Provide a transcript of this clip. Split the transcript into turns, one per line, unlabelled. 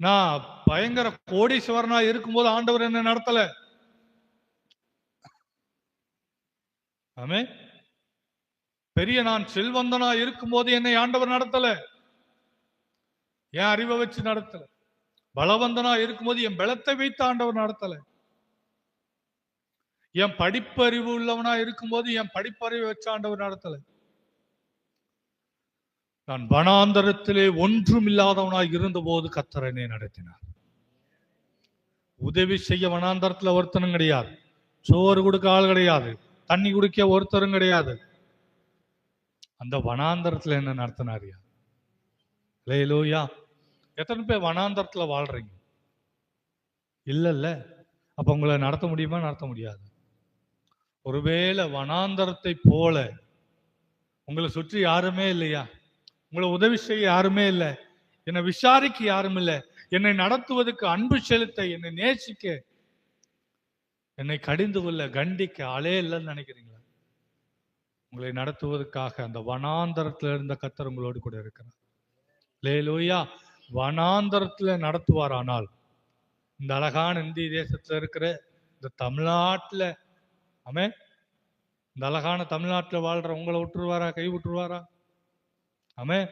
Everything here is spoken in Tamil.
நான் பயங்கர கோடீஸ்வரனா இருக்கும்போது ஆண்டவர் என்ன நடத்தல. ஆமே. பெரிய நான் செல்வந்தனா இருக்கும்போது என்னை ஆண்டவர் நடத்தல. என் அறிவை வச்சு நடத்தல. பலவந்தனா இருக்கும்போது என் பலத்தை வைத்து ஆண்டவர் நடத்தல. என் படிப்பறிவு உள்ளவனா இருக்கும்போது என் படிப்பறிவை வச்சு ஆண்டவர் நடத்தல. நான் வனாந்தரத்திலே ஒன்றும் இல்லாதவனாய் இருந்தபோது கர்த்தர் என்னை நடத்தினார். உதவி செய்ய வனாந்தரத்துல ஒருத்தனும் கிடையாது. சோறு கொடுக்க ஆள் கிடையாது. தண்ணி குடிக்க ஒருத்தரும் கிடையாது. அந்த வனாந்தரத்துல என்ன நடத்தினாரியா? அல்லேலூயா. எத்தனை பேர் வனாந்தரத்துல வாழ்றீங்க? இல்ல. அப்ப உங்களை நடத்த முடியுமா? நடத்த முடியாது. ஒருவேளை வனாந்தரத்தை போல உங்களை சுற்றி யாருமே இல்லையா? உங்களை உதவி செய்ய யாருமே இல்லை, என்னை விசாரிக்க யாரும் இல்லை, என்னை நடத்துவதற்கு, அன்பு செலுத்த, என்னை நேசிக்க, என்னை கடிந்து கொள்ள, கண்டிக்க ஆளே இல்லைன்னு நினைக்கிறீங்களா? உங்களை நடத்துவதற்காக அந்த வனாந்தரத்துல இருந்த கர்த்தர் உங்களோடு கூட இருக்கிறார். அல்லேலூயா. வனாந்தரத்துல நடத்துவாரானால் இந்த அழகான இந்திய தேசத்துல இருக்கிற இந்த தமிழ்நாட்டுல, ஆமே, இந்த அழகான தமிழ்நாட்டுல வாழ்ற உங்களை விட்டுருவாரா? கை விட்டுருவாரா? ஆமே.